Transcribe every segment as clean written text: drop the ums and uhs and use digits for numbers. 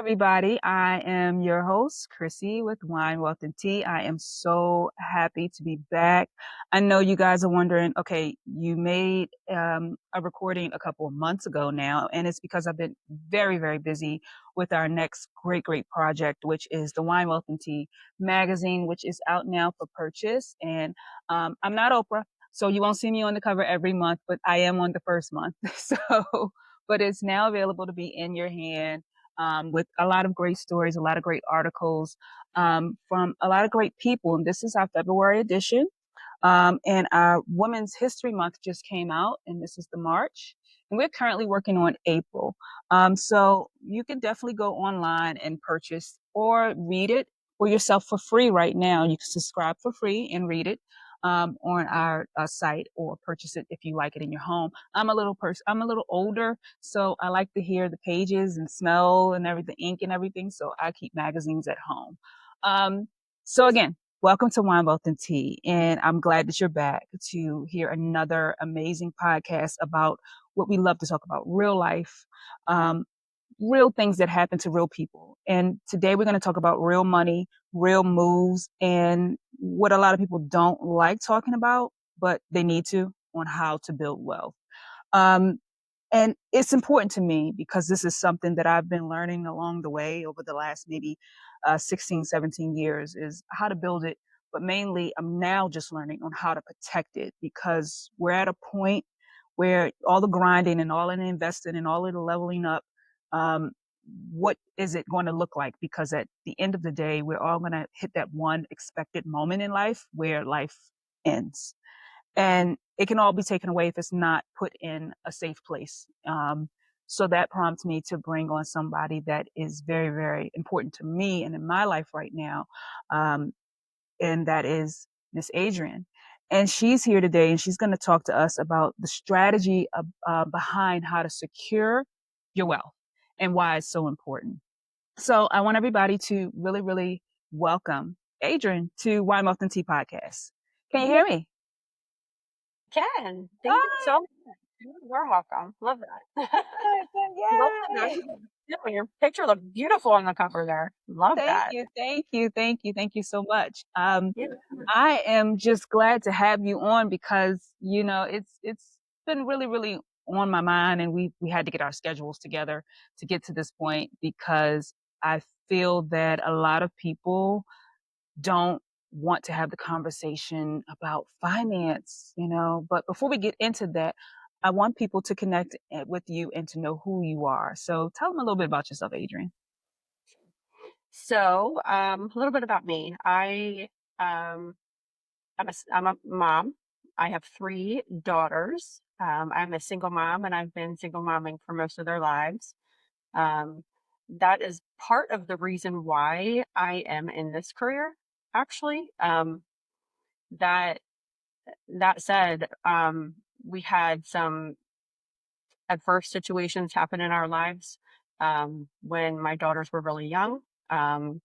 everybody. I am your host, Chrissy with Wine, Wealth, and Tea. I am so happy to be back. I know you guys are wondering, okay, you made a recording a couple of months ago now, and it's because I've been very, very busy with our next great project, which is the Wine, Wealth, and Tea magazine, which is out now for purchase. And I'm not Oprah, so you won't see me on the cover every month, but I am on the first month. But it's now available to be in your hand with a lot of great stories, a lot of great articles from a lot of great people. And this is our February edition. And our Women's History Month just came out, and this is the March. And we're currently working on April. So you can definitely go online and purchase or read it for yourself for free right now. You can subscribe for free and read it on our site, or purchase it if you like it in your home. I'm a little older, so I like to hear the pages and smell and everything, ink and everything. So I keep magazines at home. So again, welcome to Wine, Wealth, and Tea. And I'm glad that you're back to hear another amazing podcast about what we love to talk about, real life, real things that happen to real people. And today we're going to talk about real money, real moves, and what a lot of people don't like talking about, but they need to, on how to build wealth. Um, and it's important to me because this is something that I've been learning along the way over the last maybe 16, 17 years, is how to build it. But mainly, I'm now just learning on how to protect it, because we're at a point where all the grinding and all of the investing and all of the leveling up, um, what is it going to look like? Because at the end of the day, we're all going to hit that one expected moment in life where life ends, and it can all be taken away if it's not put in a safe place. So that prompts me to bring on somebody that is very, very important to me and in my life right now. Um, and that is Miss Adrienne. And she's here today, and she's going to talk to us about the strategy behind how to secure your wealth and why it's so important. So I want everybody to really, really welcome Adrienne to Wine, Wealth, and Tea podcast. Can you hear me? Can. Thank you so much. You're welcome. Love that. Love that. Yay. Yeah, your picture looked beautiful on the cover there. Love Thank that. you, thank you, thank you, thank you so much. Yeah. I am just glad to have you on because it's been really, really on my mind, and we had to get our schedules together to get to this point, because I feel that a lot of people don't want to have the conversation about finance. But before we get into that, I want people to connect with you and to know who you are. So tell them a little bit about yourself, Adrienne. So, a little bit about me. Um, I'm a mom. I have three daughters. I'm a single mom, and I've been single momming for most of their lives. Um, that is part of the reason why I am in this career, actually. That that said, we had some adverse situations happen in our lives when my daughters were really young. Um,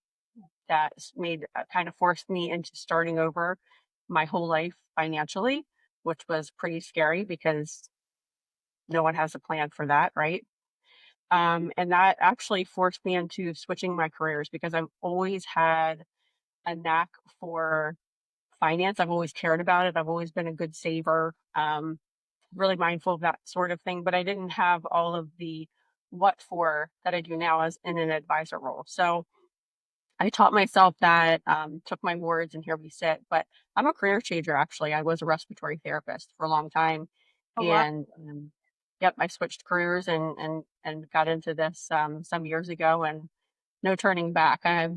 kind of forced me into starting over my whole life financially, which was pretty scary because no one has a plan for that, right? And that actually forced me into switching my careers because I've always had a knack for finance. I've always cared about it. I've always been a good saver. Really mindful of that sort of thing, but I didn't have all of the what for that I do now as in an advisor role. So I taught myself that, took my boards, and here we sit. But I'm a career changer, actually. I was a respiratory therapist for a long time. Oh, wow. And yep, I switched careers and got into this some years ago, and no turning back. I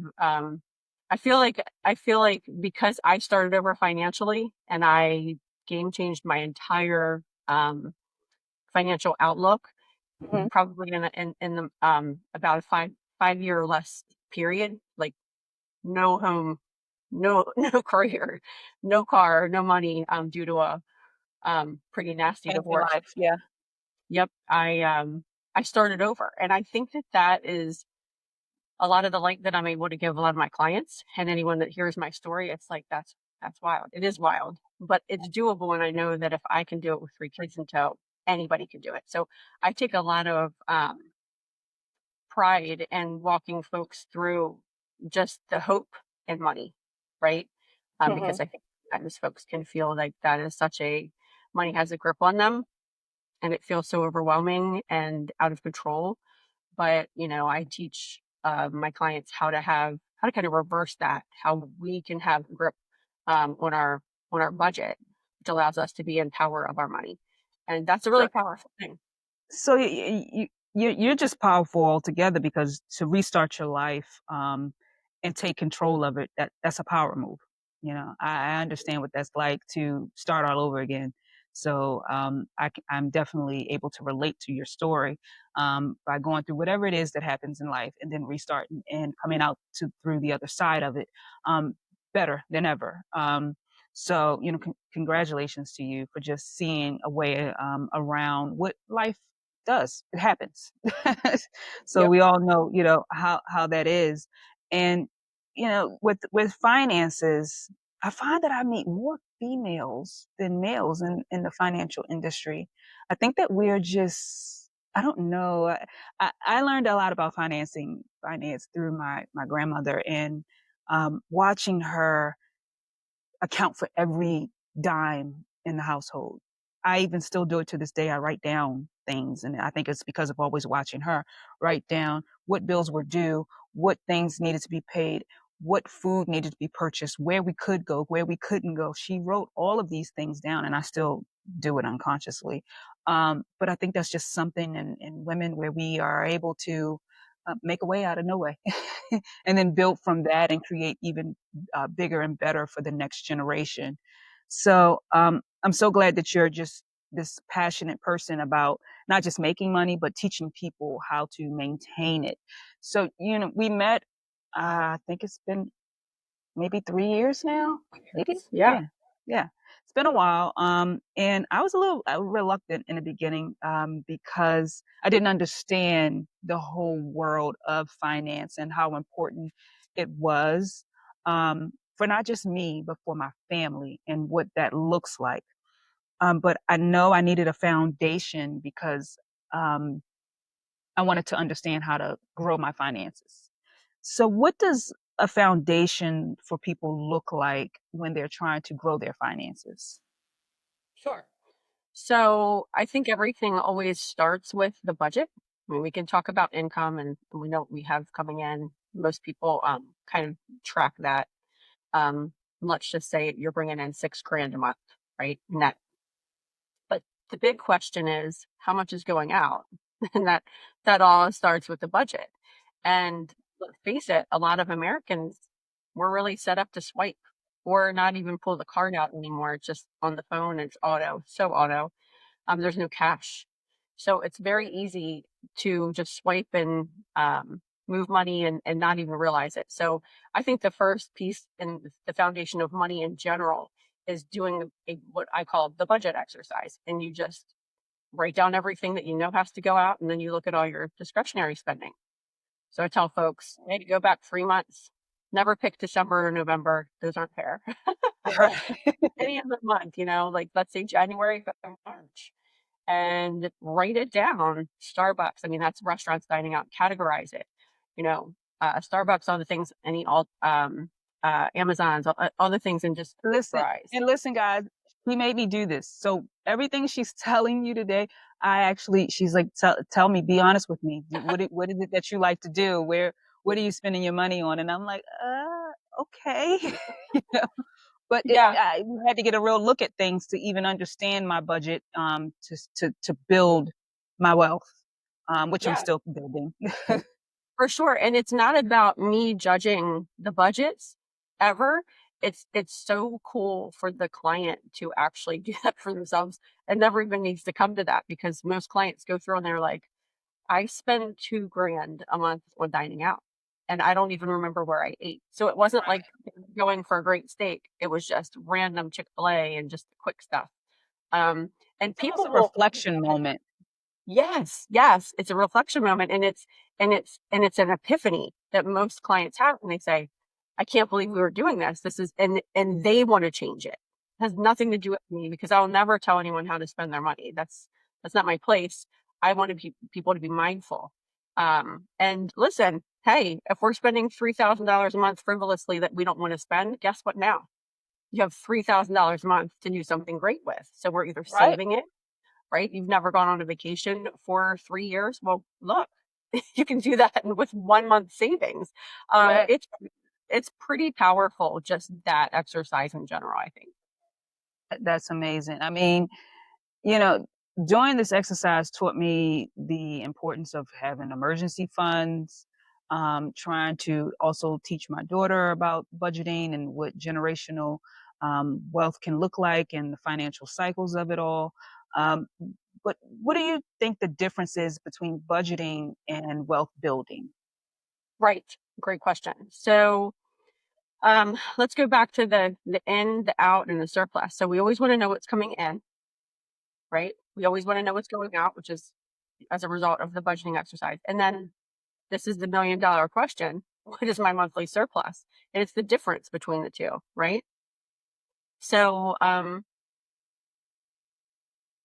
feel like because I started over financially and I game changed my entire financial outlook, Mhm. probably in the about a five year or less period, like no home, no no career, no car, no money, due to a pretty nasty Fancy divorce. life, yeah. Yep, I started over, and I think that is a lot of the light that I'm able to give a lot of my clients and anyone that hears my story. It's like that's wild. It is wild, but it's doable, and I know that if I can do it with three kids in tow, anybody can do it. So I take a lot of pride in walking folks through just the hope in money, right? Because Mhm. I think sometimes folks can feel like that is such a money has a grip on them and it feels so overwhelming and out of control. But I teach my clients how to kind of reverse that, how we can have grip on our budget, which allows us to be in power of our money, and that's a really So powerful thing. so you're just powerful altogether because to restart your life and take control of it, that's a power move. I understand what that's like to start all over again. So I'm definitely able to relate to your story by going through whatever it is that happens in life and then restarting and coming out through the other side of it um, better than ever. So, congratulations to you for just seeing a way around what life does. It happens. So Yep. we all know, how that is. And, with finances, I find that I meet more females than males in the financial industry. I think that we're just, I don't know. I learned a lot about finance through my grandmother and watching her account for every dime in the household. I even still do it to this day. I write down things, and I think it's because of always watching her write down what bills were due, what things needed to be paid, what food needed to be purchased, where we could go, where we couldn't go. She wrote all of these things down, and I still do it unconsciously. But I think that's just something in women where we are able to make a way out of no way and then build from that and create even bigger and better for the next generation. So I'm so glad that you're just this passionate person about not just making money, but teaching people how to maintain it. So, we met, I think it's been maybe 3 years now. Maybe, Yeah. yeah, yeah. It's been a while. And I was a little reluctant in the beginning because I didn't understand the whole world of finance and how important it was for not just me, but for my family and what that looks like. But I know I needed a foundation because um, I wanted to understand how to grow my finances. So, what does a foundation for people look like when they're trying to grow their finances? Sure. So I think everything always starts with the budget. I mean, we can talk about income, and we know what we have coming in. Most people kind of track that. Um, let's just say you're bringing in 6 grand a month, right? Net. But the big question is how much is going out? And that all starts with the budget. And let's face it, a lot of Americans were really set up to swipe or not even pull the card out anymore. It's just on the phone, it's auto, so auto. There's no cash. So it's very easy to just swipe and move money and not even realize it. So I think the first piece in the foundation of money in general is doing what I call the budget exercise. And you just write down everything that you know has to go out, and then you look at all your discretionary spending. So I tell folks, hey, go back 3 months. Never pick December or November. Those aren't fair. Any other month, like let's say January, February, March, and write it down. Starbucks, I mean, that's restaurants dining out. Categorize it. You know, Starbucks, all the things, all Amazon's, all the things, and just Listen categorize. and listen, guys. He made me do this. So everything she's telling you today, she's like, tell me, be honest with me. What is it that you like to do? What are you spending your money on? And I'm like, okay. you know, but Yeah, we had to get a real look at things to even understand my budget, to build my wealth, which I'm yeah, still building. for sure. And it's not about me judging the budgets ever. It's so cool for the client to actually do that for themselves. And never even needs to come to that because most clients go through and they're like, I spend 2 grand a month on dining out, and I don't even remember where I ate. So it wasn't like going for a great steak. It was just random Chick-fil-A and just quick stuff. Um, and It's almost people a will, reflection moment. yes, yes, it's a reflection moment, and it's an epiphany that most clients have, and they say, "I can't believe we were doing this. This is," and they want to change it. It has nothing to do with me because I'll never tell anyone how to spend their money. That's not my place. I want people to be mindful. And listen, hey, if we're spending $3,000 a month frivolously that we don't want to spend, guess what now? You have $3,000 a month to do something great with. So we're either Right. saving it, right? You've never gone on a vacation for 3 years. Well, look, you can do that with 1 month savings. Um, Right. it's it's pretty powerful, just that exercise in general, I think. That's amazing. I mean, you know, doing this exercise taught me the importance of having emergency funds, trying to also teach my daughter about budgeting and what generational wealth can look like and the financial cycles of it all. Um, but what do you think the difference is between budgeting and wealth building? Right. Great question. So let's go back to the in, the out, and the surplus. So we always want to know what's coming in, right? We always want to know what's going out, which is as a result of the budgeting exercise. And then this is the $1 million question. What is my monthly surplus? And it's the difference between the two, right? So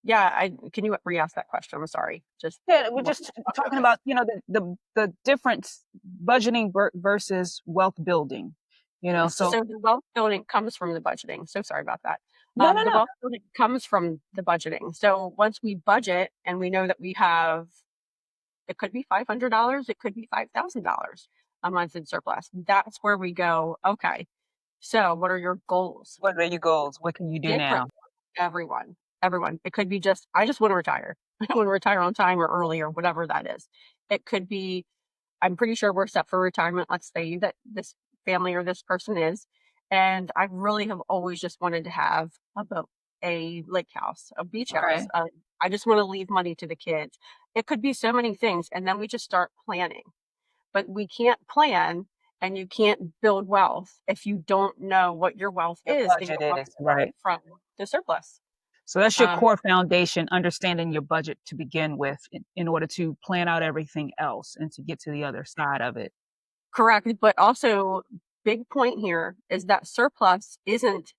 yeah, I can you re-ask that question? I'm sorry. Just Yeah, we're lost just talking focus. about, the difference budgeting versus wealth building. Yes. So So the wealth building comes from the budgeting. So sorry about that. no, no, The no. wealth building comes from the budgeting. So once we budget and we know that we have, it could be $500, it could be $5,000 a month in surplus. That's where we go. Okay. So what are your goals? What are your goals? What can you do Different. now? Everyone. It could be just, I just want to retire. I want to retire on time or early or whatever that is. It could be, I'm pretty sure we're set for retirement. Let's say that this family or this person is. And I really have always just wanted to have a boat, a lake house, a beach house. Right. I just want to leave money to the kids. It could be so many things. And then we just start planning. But we can't plan and you can't build wealth if you don't know what your wealth Your is and your budget wealth is comes right. from the surplus. So that's your Um, core foundation, understanding your budget to begin with in order to plan out everything else and to get to the other side of it. Correct. But also, big point here is that surplus isn't,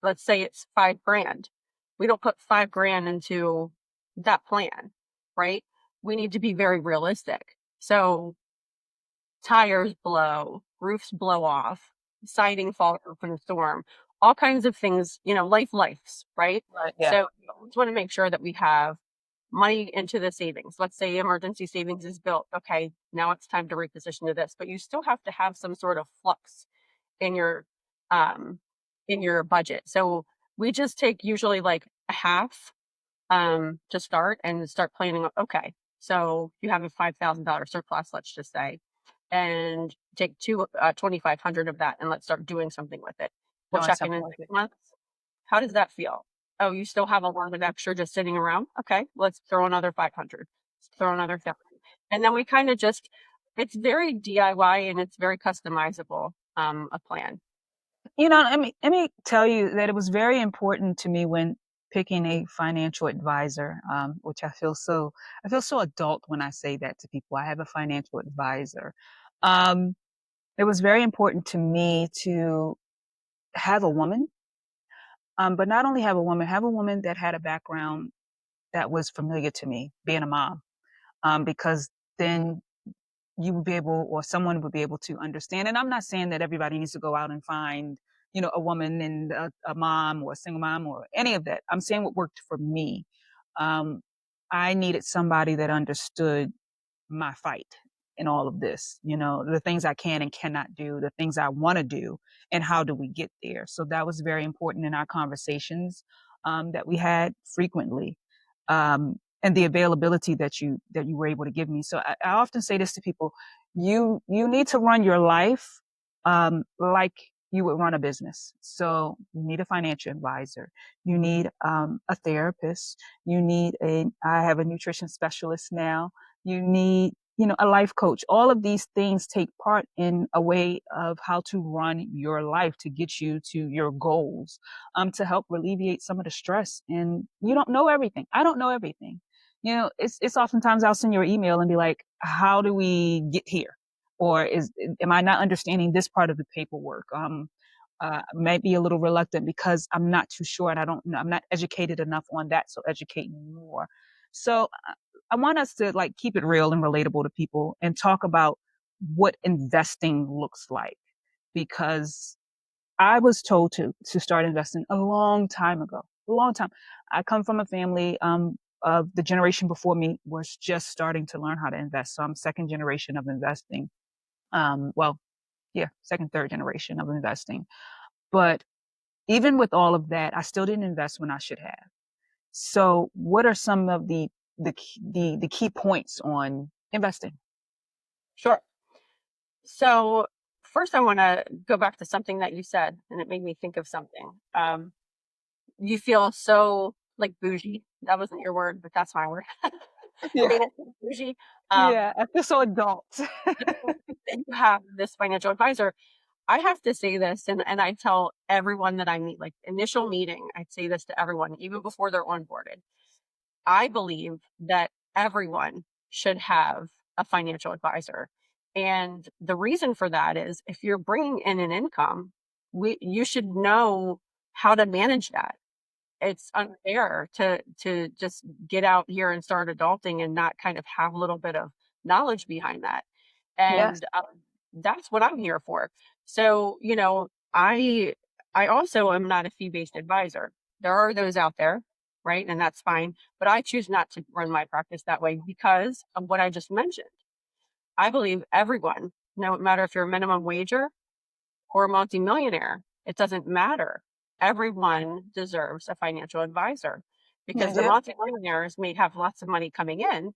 let's say it's 5 grand. We don't put 5 grand into that plan, right? We need to be very realistic. So tires blow, roofs blow off, siding falls in a storm, all kinds of things, lifes, right? Right. Yeah. So we always want to make sure that we have money into the savings. Let's say emergency savings is built. Okay, now it's time to reposition to this, but you still have to have some sort of flux in um your budget. So we just take usually like a half to start and start planning. Okay, so you have a $5,000 surplus, let's just say, and take 2,500 of that and let's start doing something with it. We'll Doing check in something with 6 it. months. How does that feel? Oh, you still have a lot of extra just sitting around? Okay, let's throw another 500. Let's throw another 1,000. And then we kind of just, it's very DIY and it's very customizable, a plan. Let me tell you that it was very important to me when picking a financial advisor, which I feel so adult when I say that to people. I have a financial advisor. Um, it was very important to me to have a woman, but not only have a woman that had a background that was familiar to me, being a mom, because then you would be able, or someone would be able to understand. And I'm not saying that everybody needs to go out and find, a woman and a mom or a single mom or any of that. I'm saying what worked for me. Um, I needed somebody that understood my fight in all of this, the things I can and cannot do, the things I want to do, and how do we get there. So that was very important in our conversations that we had frequently. And the availability that you were able to give me. So I often say this to people: you need to run your life like you would run a business. So you need a financial advisor, you need a therapist, I have a nutrition specialist now, you need a life coach. All of these things take part in a way of how to run your life to get you to your goals, to help alleviate some of the stress. And you don't know everything. I don't know everything. It's oftentimes I'll send you an email and be like, how do we get here? Or am I not understanding this part of the paperwork? Might be a little reluctant because I'm not too sure and I don't know, I'm not educated enough on that. So educate me more. So I want us to like keep it real and relatable to people and talk about what investing looks like because I was told to start investing a long time ago. A long time. I come from a family of the generation before me was just starting to learn how to invest. So I'm second generation of investing. Well, yeah, second, third generation of investing. But even with all of that, I still didn't invest when I should have. So what are some of the key points on investing? Sure. So first, I want to go back to something that you said, and it made me think of something. You feel so like bougie. That wasn't your word, but that's my word. Yeah. Being bougie. Yeah, Um, I feel so adult. that you have this financial advisor. I have to say this, and I tell everyone that I meet, like initial meeting, I'd say this to everyone, even before they're onboarded. I believe that everyone should have a financial advisor. And the reason for that is if you're bringing in an income, you should know how to manage that. It's unfair to just get out here and start adulting and not kind of have a little bit of knowledge behind that. Yes. And that's what I'm here for. So, I also am not a fee-based advisor. There are those out there, right? And that's fine. But I choose not to run my practice that way because of what I just mentioned. I believe everyone, no matter if you're a minimum wager or a multimillionaire, it doesn't matter. Everyone deserves a financial advisor because the Yeah. multimillionaires may have lots of money coming in,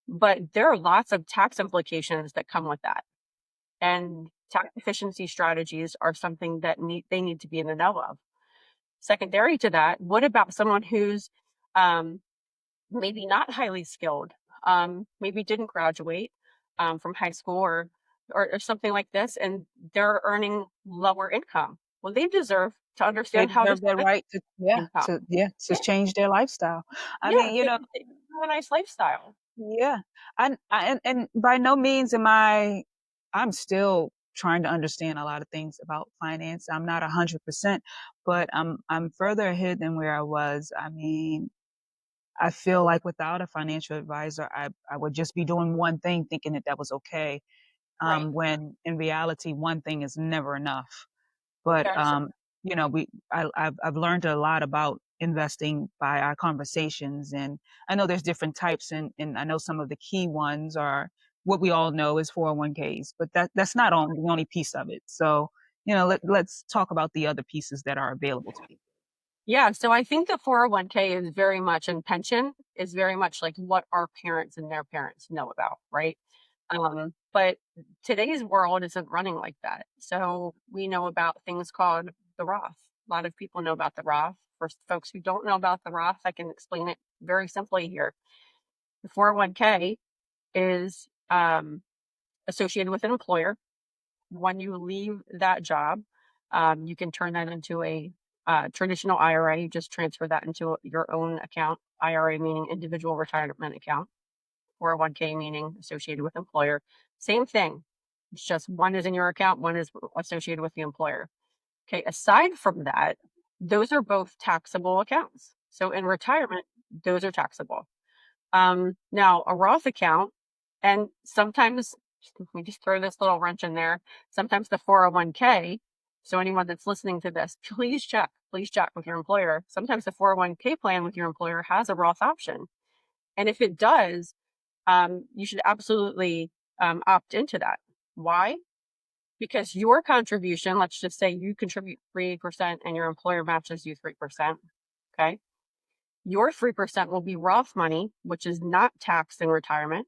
but there are lots of tax implications that come with that. And tax efficiency strategies are something that they need to be in the know of. Secondary to that, what about someone who's um, maybe not highly skilled, maybe didn't graduate from high school or something like this, and they're earning lower income? Well, they deserve to They understand how to deserve that spend right to income. to Yeah, change their lifestyle. I yeah, mean, so they can have a nice lifestyle. yeah. And by no means I'm still trying to understand a lot of things about finance. I'm not 100%, but I'm further ahead than where I was. I mean, I feel like without a financial advisor, I would just be doing one thing thinking that that was okay. Right. When in reality, one thing is never enough. But Very true. I've learned a lot about investing by our conversations, and I know there's different types, and I know some of the key ones are what we all know is 401ks, but that's not the only piece of it. So let's talk about the other pieces that are available to people. Yeah, so I think the 401k is very much, and pension is very much like what our parents and their parents know about, right? But today's world isn't running like that. So we know about things called the Roth. A lot of people know about the Roth. For folks who don't know about the Roth, I can explain it very simply here. The 401k is associated with an employer. When you leave that job, you can turn that into a traditional IRA. You just transfer that into your own account. IRA meaning individual retirement account. 401k meaning associated with employer. Same thing. It's just one is in your account, one is associated with the employer. Okay. Aside from that, those are both taxable accounts. So in retirement, those are taxable. Now a Roth account, and sometimes we just throw this little wrench in there. Sometimes the 401k. So anyone that's listening to this, please check with your employer. Sometimes the 401k plan with your employer has a Roth option. And if it does, you should absolutely opt into that. Why? Because your contribution, let's just say you contribute 3% and your employer matches you 3%. Okay. Your 3% will be Roth money, which is not taxed in retirement,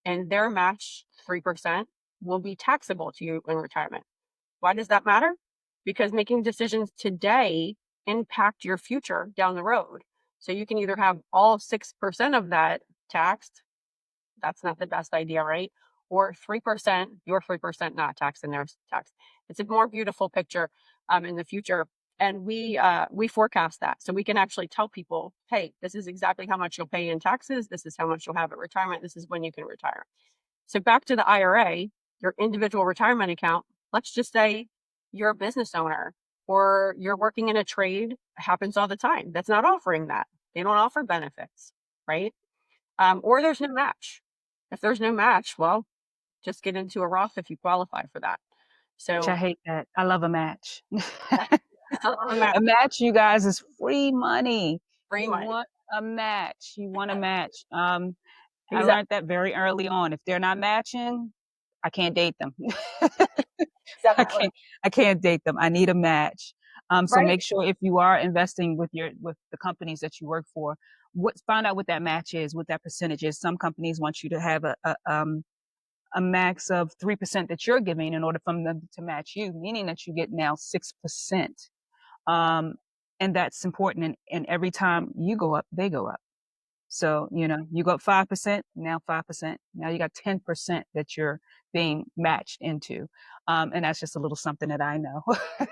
and their match 3% will be taxable to you in retirement. Why does that matter? Because making decisions today impact your future down the road. So you can either have all 6% of that taxed. That's not the best idea, right? Or 3%, your 3% not taxed and there's tax. It's a more beautiful picture in the future. And we forecast that. So we can actually tell people, hey, this is exactly how much you'll pay in taxes. This is how much you'll have at retirement. This is when you can retire. So back to the IRA, your individual retirement account, let's just say you're a business owner or you're working in a trade, it happens all the time. That's not offering that. They don't offer benefits, right? Or there's no match. If there's no match, well, just get into a Roth if you qualify for that. Which I So hate that. I love a match. a match, A match, you guys, is free money. free You money. want a match. You want a match. I Exactly. learned that very early on. If they're not matching, I can't date them. I Definitely. can't I can't date them. I need a match. So Right. make sure if you are investing with the companies that you work for, find out what that match is, what that percentage is. Some companies want you to have a max of 3% that you're giving in order for them to match you, meaning that you get now 6%. Um, and that's important. And every time you go up, they go up. So, you go up 5%, now 5%. Now you got 10% that you're being matched into. And that's just a little something that I know.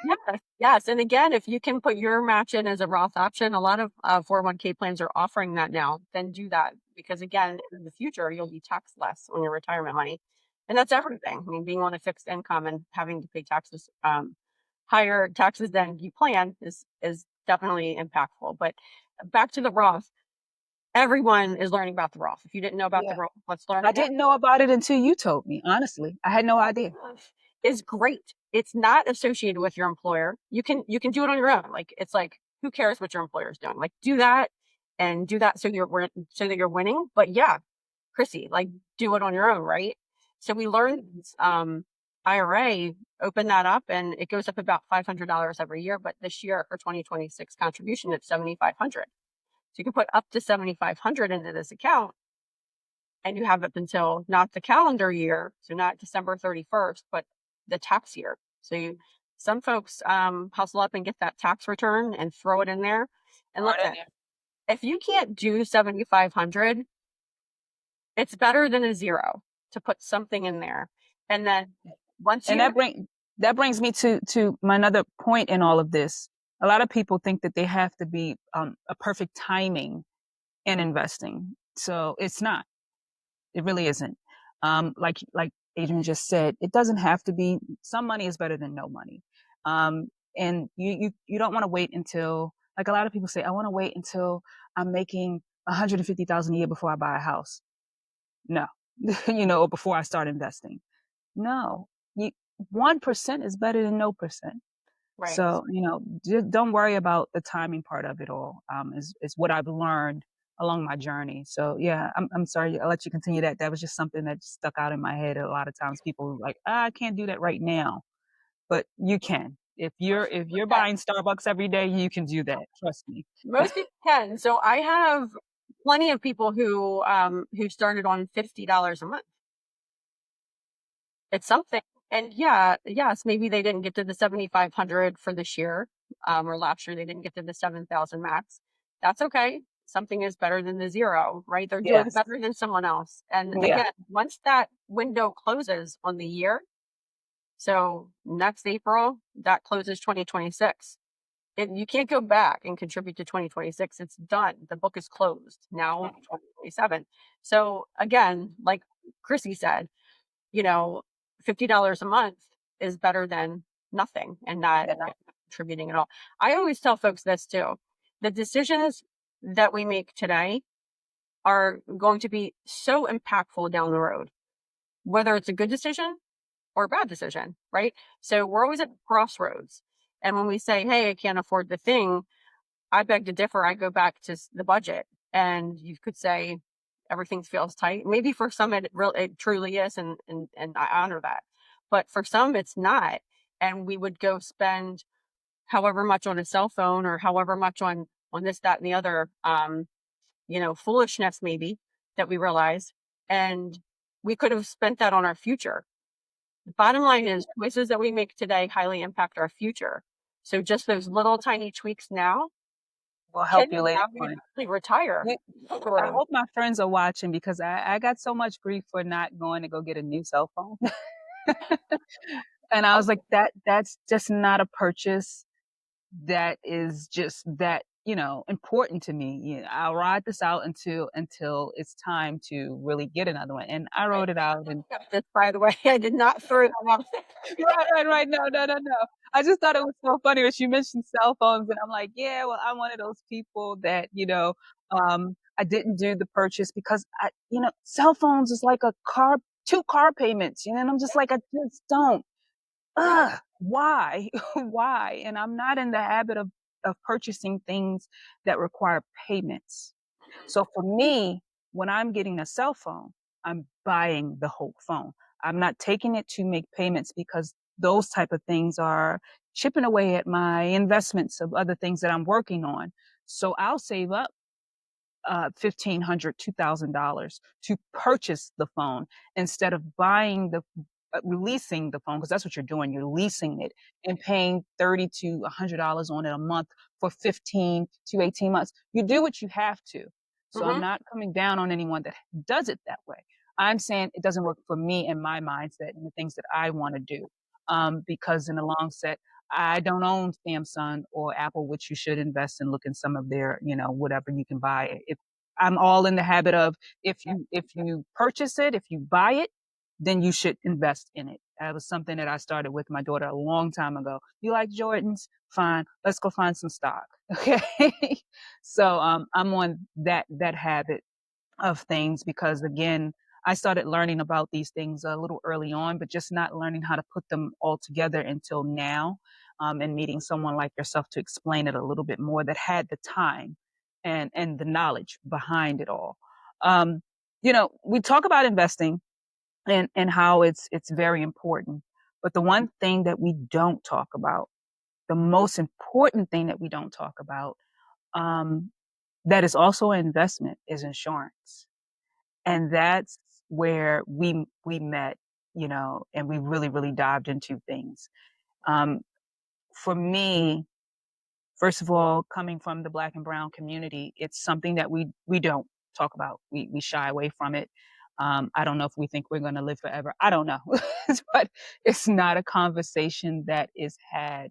Yes, yes. And again, if you can put your match in as a Roth option, a lot of 401k plans are offering that now. Then do that because again, in the future, you'll be taxed less on your retirement money, and that's everything. I mean, being on a fixed income and having to pay taxes, higher taxes than you plan is definitely impactful. But back to the Roth, everyone is learning about the Roth. If you didn't know about the Yeah. Roth, let's learn I it now. didn't know about it until you told me. Honestly, I had no idea. Is great. It's not associated with your employer. You can do it on your own. Like it's like who cares what your employer is doing? Like do that and do that so that you're winning. But yeah, Chrissy, like do it on your own, right? So we learned IRA, open that up and it goes up about $500 every year. But this year for 2026 contribution, it's 7,500. So you can put up to 7,500 into this account and you have up until not the calendar year, so not December 31st, but the tax year. So some folks hustle up and get that tax return and throw it in there. And Throw it in listen, there. if you can't do 7,500, it's better than a zero to put something in there. And then once And you that brings me to my another point in all of this. A lot of people think that they have to be a perfect timing in investing. So it's not. It really isn't. Like Adrian just said, it doesn't have to be. Some money is better than no money. And you don't want to wait until, like a lot of people say, I want to wait until I'm making 150,000 a year before I buy a house. No, or before I start investing. No, you 1% is better than no percent. right. So, just don't worry about the timing part of it all. Is what I've learned along my journey. So yeah, I'm sorry. I'll let you continue that. That was just something that stuck out in my head. A lot of times people are like, I can't do that right now, but you can. If you're Most if people you're can. buying Starbucks every day, you can do that. Trust me. Most people can. So I have plenty of people who started on $50 a month. It's something. And yeah, yes, maybe they didn't get to the 7,500 for this year, or last year they didn't get to the 7,000 max. That's okay. Something is better than the zero, right? They're doing Yes. better than someone else. And Yeah. again, once that window closes on the year, so next April, that closes 2026. You can't go back and contribute to 2026. It's done. The book is closed now, 2027. So again, like Chrissy said, you know, $50 a month is better than nothing and not Yeah. contributing at all. I always tell folks this too. The decisions that we make today are going to be so impactful down the road, whether it's a good decision or a bad decision, right? So we're always at crossroads. And when we say, hey, I can't afford the thing, I beg to differ. I go back to the budget, and you could say everything feels tight. Maybe for some it truly is, and I honor that. But for some, it's not. And we would go spend however much on a cell phone or however much on this, that, and the other, foolishness maybe that we realize, and we could have spent that on our future. The bottom line is choices that we make today highly impact our future. So just those little tiny tweaks now Will help can you later allow you to on. actually retire. I hope my friends are watching because I got so much grief for not going to go get a new cell phone. And I was like, that's just not a purchase that is just that, important to me. I'll ride this out until it's time to really get another one. And I Right. wrote it out and This, by the way, I did not throw that out there. right. No, no, no, no. I just thought it was so funny that you mentioned cell phones, and I'm like, yeah, well, I'm one of those people that, I didn't do the purchase because cell phones is like a car, two car payments, and I'm just like, I just don't. Yeah. Why? Why? And I'm not in the habit of purchasing things that require payments. So for me, when I'm getting a cell phone, I'm buying the whole phone. I'm not taking it to make payments because those type of things are chipping away at my investments of other things that I'm working on. So I'll save up $1,500, $2,000 to purchase the phone instead of buying the releasing the phone, because that's what you're doing. You're leasing it and paying $30 to $100 on it a month for 15 to 18 months. You do what you have to. So I'm Hmm. not coming down on anyone that does it that way. I'm saying it doesn't work for me and my mindset and the things that I want to do. Because in the long set, I don't own Samsung or Apple, which you should invest in. Look in some of their, whatever you can buy. If I'm all in the habit of, if you purchase it, if you buy it, then you should invest in it. That was something that I started with my daughter a long time ago. You like Jordans? Fine. Let's go find some stock. Okay. So I'm on that habit of things because again, I started learning about these things a little early on, but just not learning how to put them all together until now, and meeting someone like yourself to explain it a little bit more that had the time and the knowledge behind it all. Um, we talk about investing and how it's very important, but the one thing that we don't talk about, the most important thing that we don't talk about, um, that is also an investment, is insurance, and that's where we met, and we really really dived into things. um for me, first of all, coming from the Black and brown community, it's something that we don't talk about. We shy away from it. I don't know if we think we're going to live forever. I don't know. But it's not a conversation that is had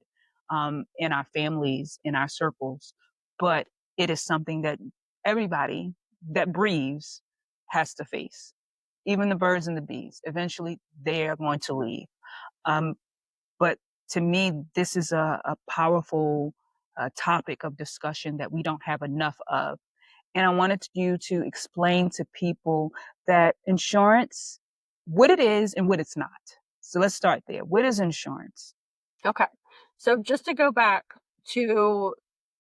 in our families, in our circles, but it is something that everybody that breathes has to face. Even the birds and the bees, eventually they are going to leave. Um, but to me, this is a powerful topic of discussion that we don't have enough of. And I wanted you to explain to people that insurance, what it is and what it's not. So let's start there. What is insurance? Okay. So just to go back to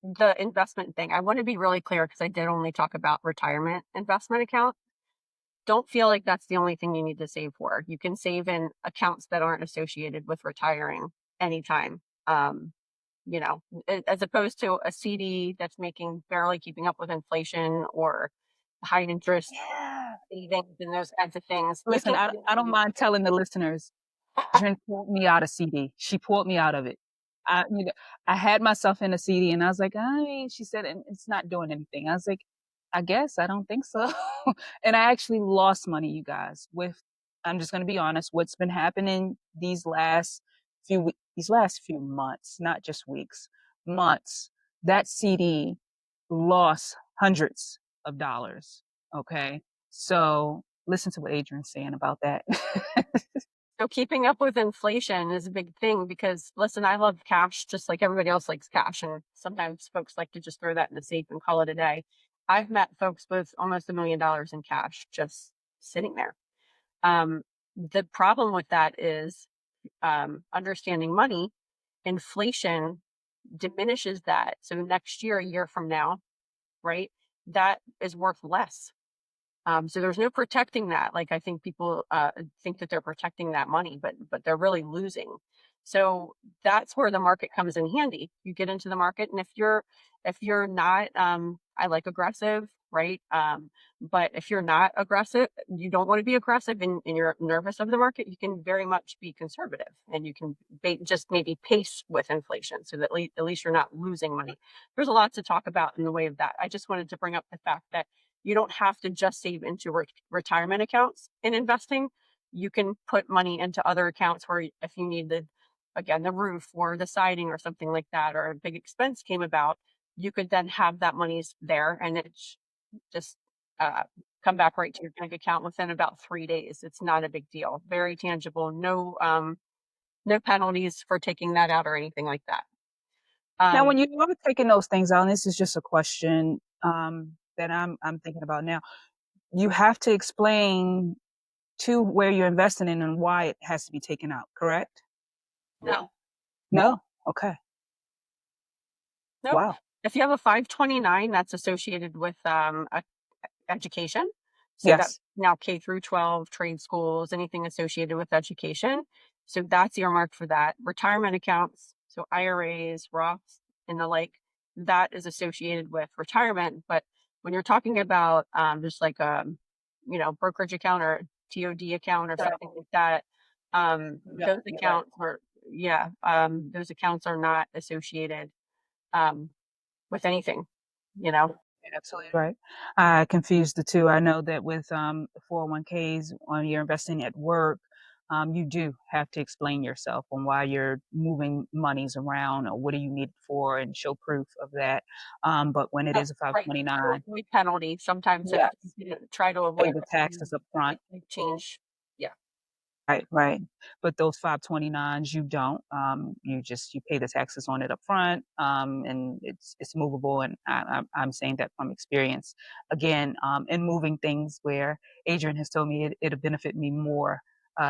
the investment thing, I want to be really clear because I did only talk about retirement investment account. Don't feel like that's the only thing you need to save for. You can save in accounts that aren't associated with retiring anytime. As opposed to a CD that's making barely keeping up with inflation or high interest Yeah. savings and those kinds of things. You Listen, can. I don't mind telling the listeners, Adrienne pulled me out of CD. She pulled me out of it. I had myself in a CD and I was like, she said, and it's not doing anything. I was like, I guess I don't think so. And I actually lost money, you guys, I'm just going to be honest, what's been happening these last few months, not just weeks, months, that CD lost hundreds of dollars. Okay. So listen to what Adrienne's saying about that. So keeping up with inflation is a big thing because listen, I love cash just like everybody else likes cash. And sometimes folks like to just throw that in the safe and call it a day. I've met folks with almost $1 million in cash just sitting there. The problem with that is understanding money, inflation diminishes that. So next year, a year from now, right, that is worth less. So there's no protecting that. Like I think people think that they're protecting that money, but they're really losing. So that's where the market comes in handy. You get into the market, and if you're not, I like aggressive, right? But if you're not aggressive, you don't want to be aggressive, and you're nervous of the market. You can very much be conservative, and you can just maybe pace with inflation, so that at least you're not losing money. There's a lot to talk about in the way of that. I just wanted to bring up the fact that you don't have to just save into retirement accounts in investing. You can put money into other accounts where if you need the roof or the siding or something like that, or a big expense came about, you could then have that money's there and just uh, come back right to your bank account within about 3 days. It's not a big deal. Very tangible. No penalties for taking that out or anything like that. Now, Um, when you are taking those things out, and this is just a question, that I'm thinking about now. You have to explain to where you're investing in and why it has to be taken out, correct? No, No? Okay. nope. Wow. If you have a 529, that's associated with education. So that Yes. now K through 12, trade schools, anything associated with education. So that's earmarked for that. Retirement accounts, so IRAs, Roths, and the like, that is associated with retirement. But when you're talking about just like a, brokerage account or TOD account or something like that, Yeah, those you're right. accounts are, yeah, those accounts are not associated um, with anything, you know? You're absolutely right. I confused the two. I know that with 401ks, when you're investing at work, you do have to explain yourself on why you're moving monies around or what do you need it for and show proof of that. But when it Oh, is a right, to 529, avoid penalty. Sometimes if yes, you try to pay avoid the penalty, taxes up front. it might change. Yeah, Right, right. But those 529s, you don't. You pay the taxes on it up front, and it's movable. And I'm saying that from experience. Again, in moving things where Adrian has told me it'll benefit me more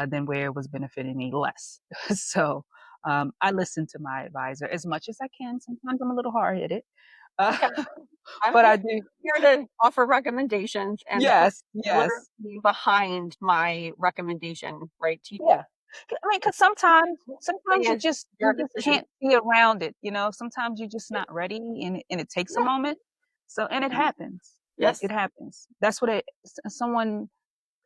than where it was benefiting me less. So I listen to my advisor as much as I can. Sometimes I'm a little hard headed, uh, okay. I'm but here I do. here to offer recommendations and put Yes, yes. literacy behind my recommendation, right? Yeah. I mean, because Thing sometimes is your you just decision. can't be around it, you know? Sometimes you're just not ready and it takes a Yeah. moment. So and it happens. It Yes. happens. That's what someone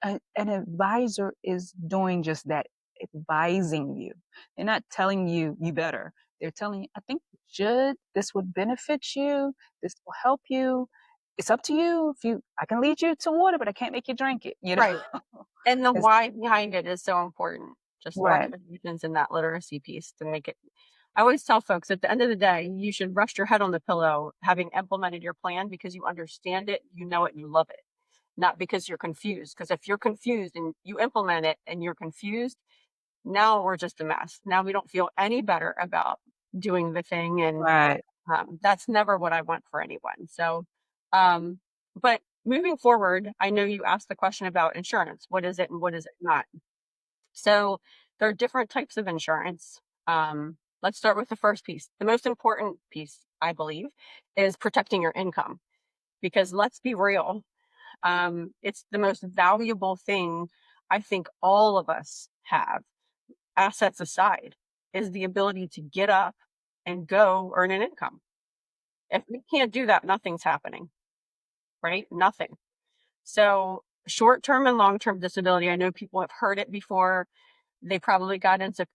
an advisor is doing just that, advising you. They're not telling you you better. They're telling you, I think you should. This would benefit you. This will help you. It's up to you. If you, I can lead you to water, but I can't make you drink it. You know, Right. And the it's why behind it is so important. Just the right, recommendations in that literacy piece to make it. I always tell folks at the end of the day, you should rest your head on the pillow having implemented your plan because you understand it, you know it, and you love it, not because you're confused. Because if you're confused and you implement it and you're confused, now we're just a mess. Now we don't feel any better about doing the thing. And right. that's never what I want for anyone. So, um, but moving forward, I know you asked the question about insurance. What is it and what is it not? So there are different types of insurance. Let's start with the first piece. The most important piece, I believe, is protecting your income. Because let's be real, it's the most valuable thing I think all of us have, assets aside, is the ability to get up and go earn an income. If we can't do that, nothing's happening, right? Nothing. So short term and long term disability, I know people have heard it before. They probably got into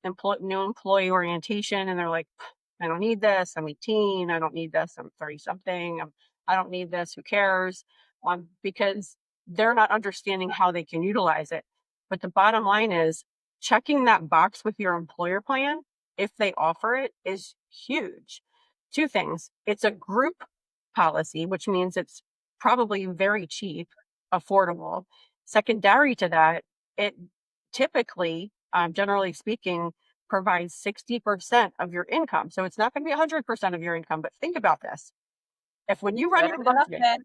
new employee orientation and they're like, I don't need this. I'm 18. I don't need this. I'm 30 something. I don't need this. Who cares? Because they're not understanding how they can utilize it. But the bottom line is checking that box with your employer plan, if they offer it, is huge. Two things. It's a group policy, which means it's probably very cheap, affordable. Secondary to that, it typically, generally speaking, provides 60% of your income. So it's not going to be 100% of your income, but think about this. If when you run Better your than budget, nothing.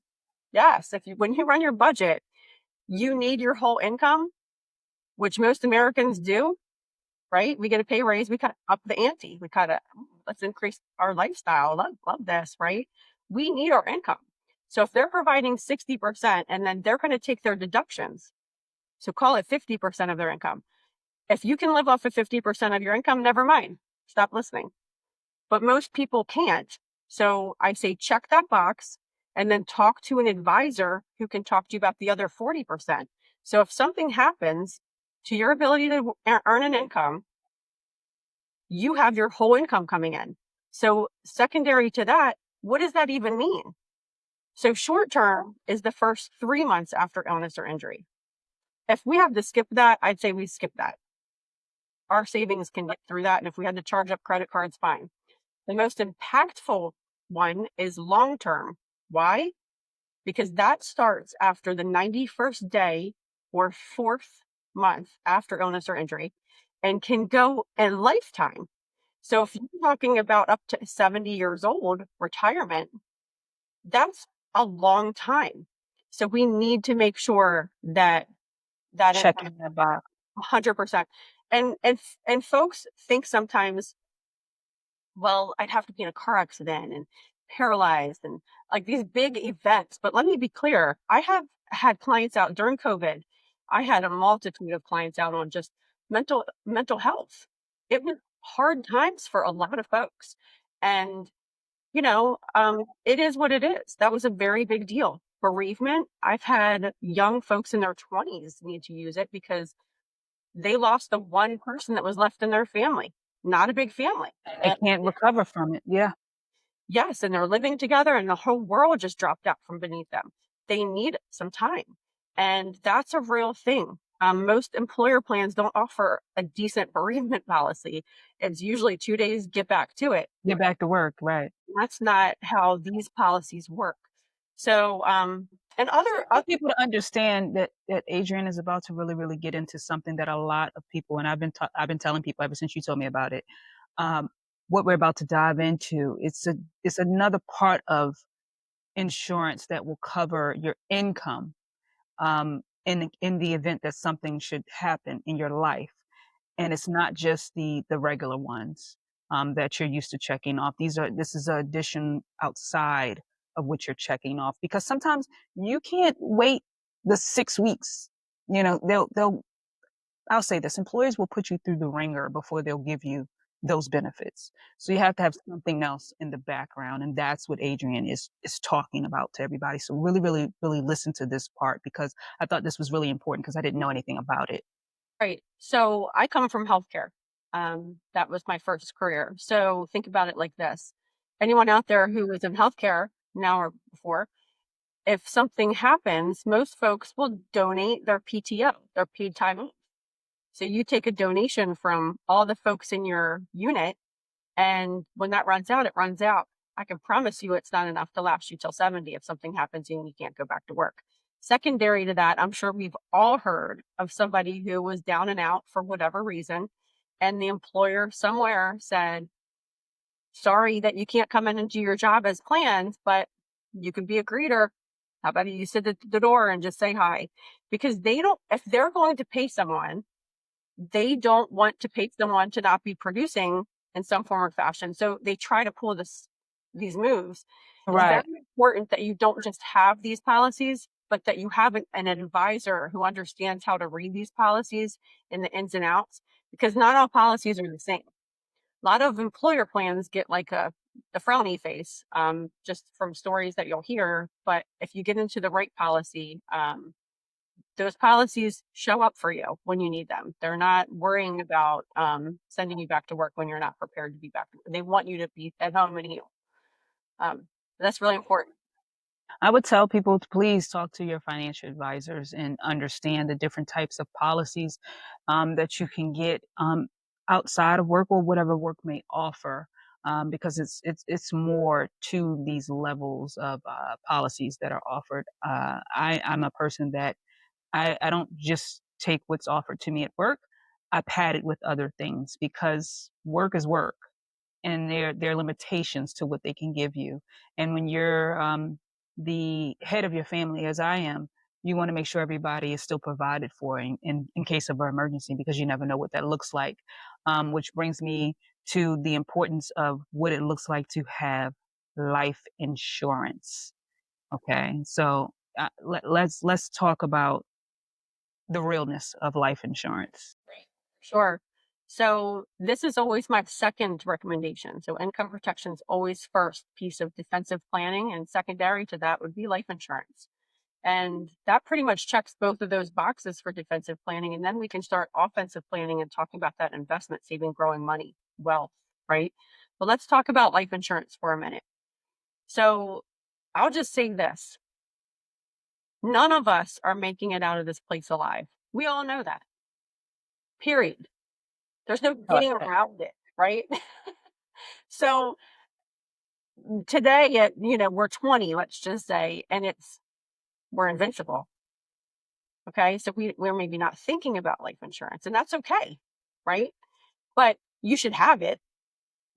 yes, when you run your budget, you need your whole income, which most Americans do, right? We get a pay raise, we cut up the ante. We kind of let's increase our lifestyle. Love this, right? We need our income. So if they're providing 60% and then they're going to take their deductions, so call it 50% of their income. If you can live off of 50% of your income, never mind. Stop listening. But most people can't. So I say check that box and then talk to an advisor who can talk to you about the other 40%. So if something happens to your ability to earn an income, you have your whole income coming in. So secondary to that, what does that even mean? So short term is the first 3 months after illness or injury. If we have to skip that, I'd say we skip that. Our savings can get through that. And if we had to charge up credit cards, fine. The most impactful one is long term. Why? Because that starts after the 91st day or fourth month after illness or injury and can go a lifetime. So if you're talking about up to 70 years old retirement, that's a long time. So we need to make sure that that is Checking that box. 100%. And folks think sometimes, well, I'd have to be in a car accident and paralyzed and like these big events. But let me be clear, I have had clients out during COVID. I had a multitude of clients out on just mental health. It was hard times for a lot of folks. And it is what it is. That was a very big deal. Bereavement, I've had young folks in their 20s need to use it because they lost the one person that was left in their family. Not a big family. They can't recover from it. Yeah. Yes, and they're living together and the whole world just dropped out from beneath them. They need some time. And that's a real thing. Most employer plans don't offer a decent bereavement policy. It's usually 2 days, get back to it. Get back to work. Right. That's not how these policies work. So, and I want people to understand that Adrienne is about to really, really get into something that a lot of people, and I've been telling people ever since you told me about it, um, what we're about to dive into. It's another part of insurance that will cover your income in the event that something should happen in your life, and it's not just the regular ones that you're used to checking off. This is an addition outside of what you're checking off because sometimes you can't wait the 6 weeks. They'll I'll say this: employers will put you through the ringer before they'll give you those benefits. So you have to have something else in the background, and that's what Adrienne is talking about to everybody. So really, really, really listen to this part because I thought this was really important because I didn't know anything about it. right. So I come from healthcare. That was my first career. So think about it like this. Anyone out there who was in healthcare now or before, if something happens, most folks will donate their PTO, their paid time off. So you take a donation from all the folks in your unit, and when that runs out, it runs out. I can promise you it's not enough to last you till 70 if something happens and you can't go back to work. Secondary to that, I'm sure we've all heard of somebody who was down and out for whatever reason, and the employer somewhere said, sorry that you can't come in and do your job as planned, but you can be a greeter. How about you sit at the door and just say hi? Because they don't, if they're going to pay someone, they don't want to pay someone to not be producing in some form or fashion. So they try to pull these moves. It's very Right. important that you don't just have these policies, but that you have an advisor who understands how to read these policies in the ins and outs, because not all policies are the same. A lot of employer plans get like a frowny face, just from stories that you'll hear. But if you get into the right policy, those policies show up for you when you need them. They're not worrying about sending you back to work when you're not prepared to be back. They want you to be at home and heal. That's really important. I would tell people to please talk to your financial advisors and understand the different types of policies that you can get outside of work or whatever work may offer, because it's more to these levels of policies that are offered. I'm a person that I don't just take what's offered to me at work. I pad it with other things because work is work and there are limitations to what they can give you. And when you're the head of your family, as I am, you want to make sure everybody is still provided for in case of an emergency because you never know what that looks like. Which brings me to the importance of what it looks like to have life insurance. Okay, so let's talk about the realness of life insurance. Sure. So this is always my second recommendation. So income protection is always first piece of defensive planning, and secondary to that would be life insurance. And that pretty much checks both of those boxes for defensive planning. And then we can start offensive planning and talking about that investment, saving, growing money, wealth, right? But let's talk about life insurance for a minute. So I'll just say this: none of us are making it out of this place alive. We all know that, period. There's no getting Okay. around it, right? So today we're 20, let's just say, and we're invincible. Okay. So we're maybe not thinking about life insurance, and that's okay, right? But you should have it.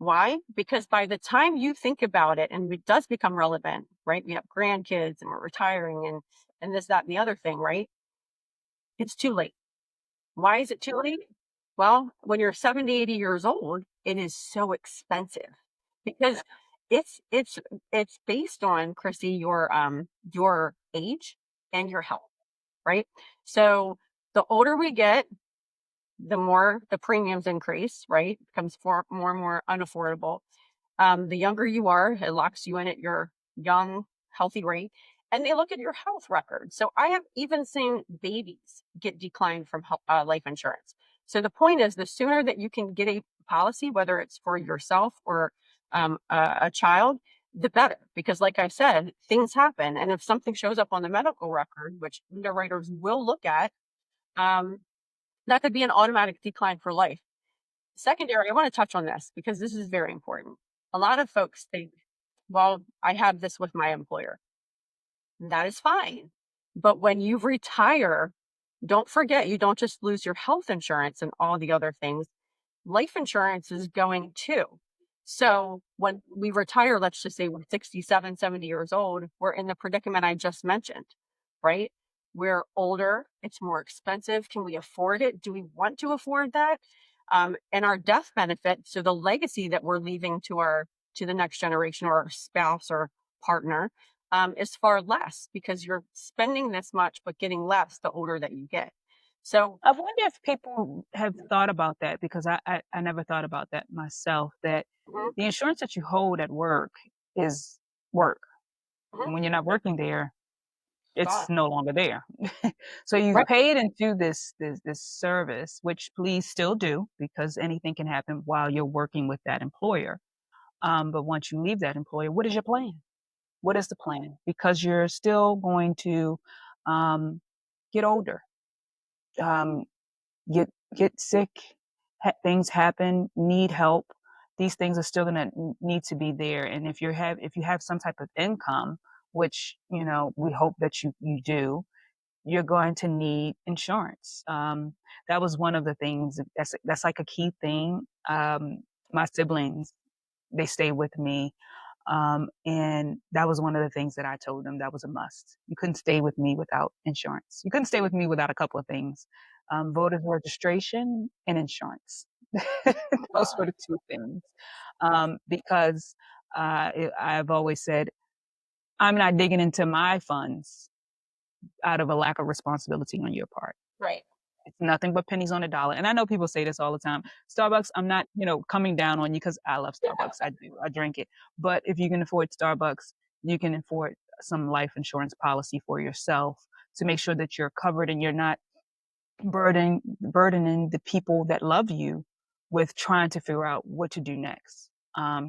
Why? Because by the time you think about it and it does become relevant, right? We have grandkids and we're retiring and this, that, and the other thing, right? It's too late. Why is it too late? Well, when you're 70, 80 years old, it is so expensive because it's it's it's based on, Chrissy, your age and your health, right? So the older we get, the more the premiums increase, right? It becomes more and more unaffordable. The younger you are, it locks you in at your young, healthy rate. And they look at your health record. So I have even seen babies get declined from life insurance. So the point is, the sooner that you can get a policy, whether it's for yourself or a child, the better. Because, like I said, things happen. And if something shows up on the medical record, which underwriters will look at, um, that could be an automatic decline for life. Secondary, I want to touch on this because this is very important. A lot of folks think, well, I have this with my employer. That is fine. But when you retire, don't forget, you don't just lose your health insurance and all the other things. Life insurance is going too. So when we retire, let's just say we're 67, 70 years old, we're in the predicament I just mentioned, right? We're older, it's more expensive. Can we afford it? Do we want to afford that? And our death benefit, so the legacy that we're leaving to the next generation or our spouse or partner, is far less because you're spending this much but getting less the older that you get. So, I wonder if people have thought about that because I never thought about that myself, that mhm, the insurance that you hold at work is work. mhm, And when you're not working there, it's gone. no longer there. So you've Right. paid into this service, which please still do because anything can happen while you're working with that employer. But once you leave that employer, what is your plan? What is the plan? Because you're still going to um, get older, um, get sick, things happen, need help. These things are still going to need to be there. And if you have some type of income, which we hope that you do, you're going to need insurance. That was one of the things that's like a key thing. My siblings, they stay with me. And that was one of the things that I told them that was a must. You couldn't stay with me without insurance. You couldn't stay with me without a couple of things: voter's registration and insurance. Those were the two things. Because I've always said, I'm not digging into my funds out of a lack of responsibility on your part. Right. It's nothing but pennies on a dollar. And I know people say this all the time. Starbucks, I'm not, coming down on you because I love Starbucks. I do. I drink it. But if you can afford Starbucks, you can afford some life insurance policy for yourself to make sure that you're covered and you're not burdening the people that love you with trying to figure out what to do next.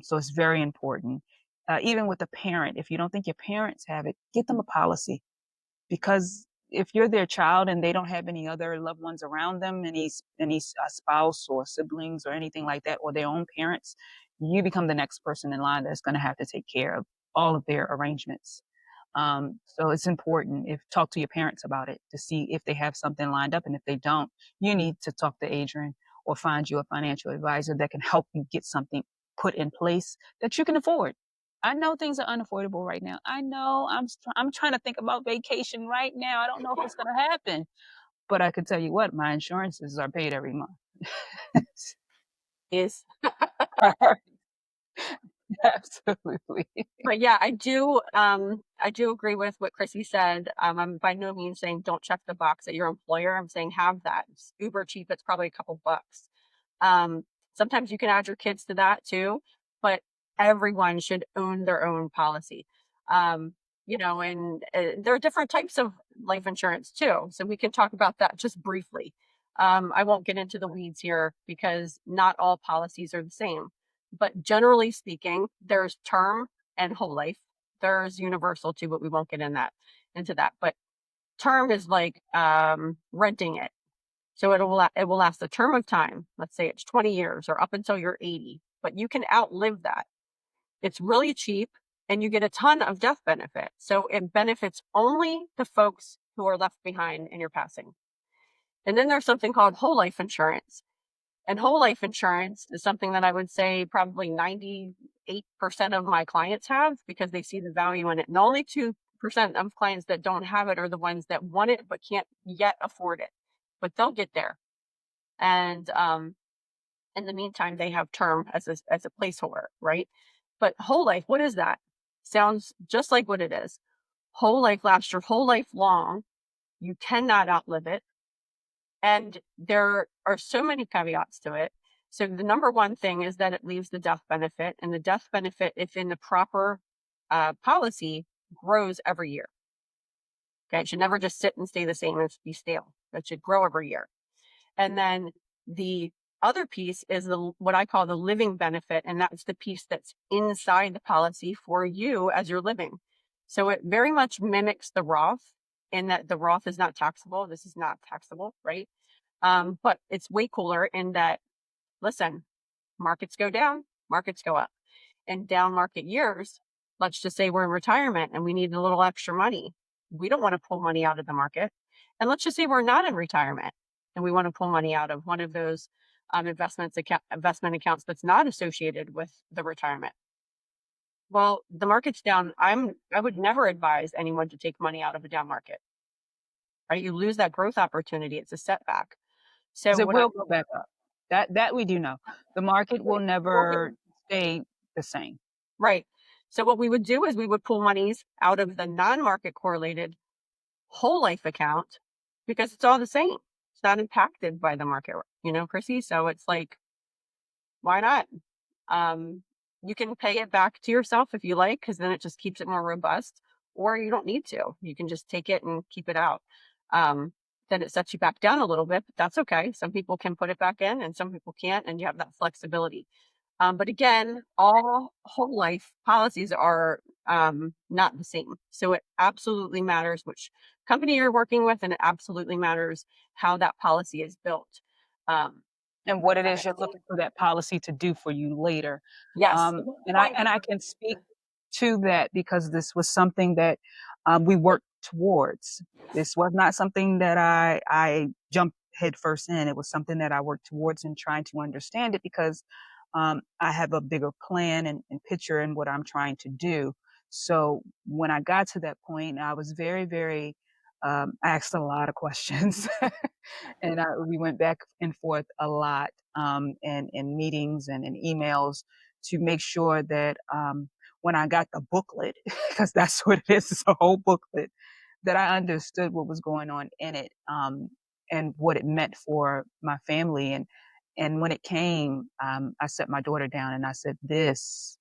So it's very important. Even with a parent, if you don't think your parents have it, get them a policy, because if you're their child and they don't have any other loved ones around them, any spouse or siblings or anything like that, or their own parents, you become the next person in line that's going to have to take care of all of their arrangements. So it's important, if talk to your parents about it to see if they have something lined up, and if they don't, you need to talk to Adrienne or find you a financial advisor that can help you get something put in place that you can afford. I know things are unaffordable right now. I know I'm trying to think about vacation right now. I don't know if it's going to happen, but I can tell you what, my insurances are paid every month. Is Absolutely. But yeah, I do agree with what Chrissy said. I'm by no means saying don't check the box at your employer. I'm saying have that. It's uber cheap. It's probably a couple bucks. Um, Sometimes you can add your kids to that too, but everyone should own their own policy. Um, and there are different types of life insurance too. So we can talk about that just briefly. I won't get into the weeds here because not all policies are the same. But generally speaking, there's term and whole life. There's universal too, but we won't get into that. But term is like renting it. So it will last a term of time. Let's say it's 20 years or up until you're 80, but you can outlive that. It's really cheap and you get a ton of death benefit. So it benefits only the folks who are left behind in your passing. And then there's something called whole life insurance. And whole life insurance is something that I would say probably 98% of my clients have because they see the value in it. And the only 2% of clients that don't have it are the ones that want it but can't yet afford it. But they'll get there. And in the meantime, they have term as a placeholder, right? But whole life, what is that? Sounds just like what it is. Whole life lasts your whole life long. You cannot outlive it. And there are so many caveats to it. So the number one thing is that it leaves the death benefit, and the death benefit, if in the proper policy, grows every year. Okay, it should never just sit and stay the same and be stale. It should grow every year. And then the other piece is the what I call the living benefit, and that's the piece that's inside the policy for you as you're living. So it very much mimics the Roth in that the Roth is not taxable. This is not taxable, right? But it's way cooler in that, listen, markets go down, markets go up. In down market years, let's just say we're in retirement and we need a little extra money. We don't want to pull money out of the market. And let's just say we're not in retirement and we want to pull money out of one of those investment accounts that's not associated with the retirement. Well, the market's down. I would never advise anyone to take money out of a down market. Right? You lose that growth opportunity. It's a setback. So Because it what I will go back up. That we do know. The market will never stay the same. Right. So what we would do is we would pull monies out of the non-market correlated whole life account because it's all the same. It's not impacted by the market, Chrissy. So it's like, why not? Um, you can pay it back to yourself if you like, because then it just keeps it more robust, or you don't need to. You can just take it and keep it out. Um, then it sets you back down a little bit, but that's okay. Some people can put it back in and some people can't, and you have that flexibility. But again, all whole life policies are not the same. So it absolutely matters which company you're working with, and it absolutely matters how that policy is built. Um, And what it okay. is you're looking for that policy to do for you later. Yes. And I can speak to that because this was something that we worked towards. This was not something that I jumped headfirst in. It was something that I worked towards and trying to understand it because I have a bigger plan and picture in what I'm trying to do. So when I got to that point, I was very, very I asked a lot of questions. And we went back and forth a lot in meetings and in emails to make sure that when I got the booklet, because that's what it is, it's a whole booklet, that I understood what was going on in it and what it meant for my family. And when it came, I set my daughter down and I said, "This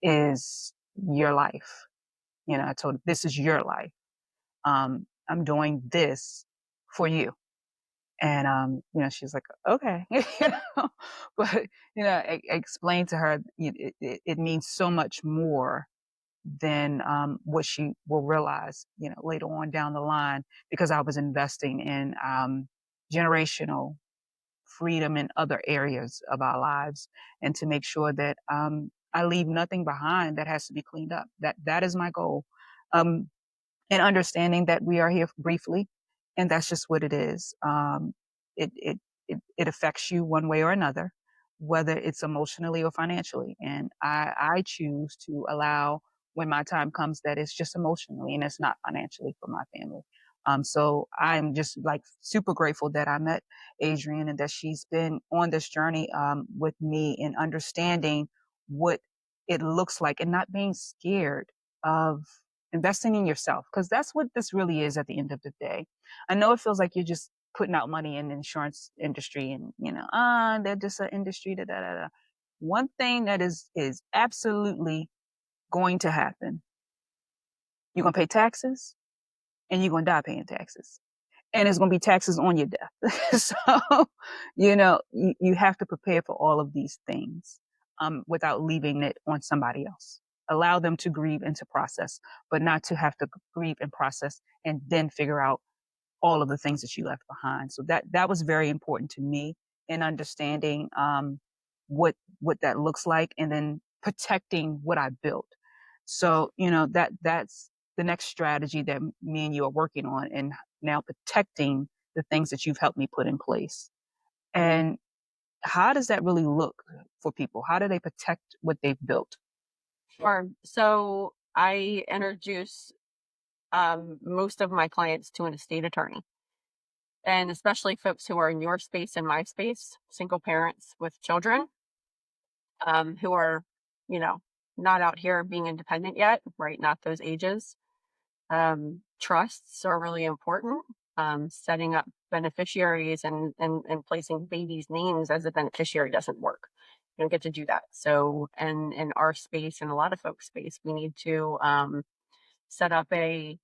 is your life." I told her, "This is your life. I'm doing this for you." And, she's like, okay, but, explain to her it means so much more than what she will realize, later on down the line, because I was investing in generational freedom in other areas of our lives and to make sure that I leave nothing behind that has to be cleaned up. That is my goal. Um, and understanding that we are here briefly, and that's just what it is. It it it affects you one way or another, whether it's emotionally or financially. And I choose to allow when my time comes that it's just emotionally and it's not financially for my family. So I'm just like super grateful that I met Adrienne and that she's been on this journey with me in understanding what it looks like and not being scared of investing in yourself, because that's what this really is at the end of the day. I know it feels like you're just putting out money in the insurance industry and, they're just an industry, da, da, da, da. One thing that is absolutely going to happen, you're going to pay taxes and you're going to die paying taxes. And it's going to be taxes on your death. So, you have to prepare for all of these things without leaving it on somebody else. Allow them to grieve and to process, but not to have to grieve and process and then figure out all of the things that you left behind. So that was very important to me in understanding what that looks like and then protecting what I built. So that's the next strategy that me and you are working on, and now protecting the things that you've helped me put in place. And how does that really look for people? How do they protect what they've built? Sure. So I introduce most of my clients to an estate attorney, and especially folks who are in your space and my space, single parents with children, who are, you know, not out here being independent yet, right? Not those ages. Trusts are really important. Setting up beneficiaries and placing babies' names as a beneficiary doesn't work. You don't get to do that. So, and in our space and a lot of folks' space, we need to set up a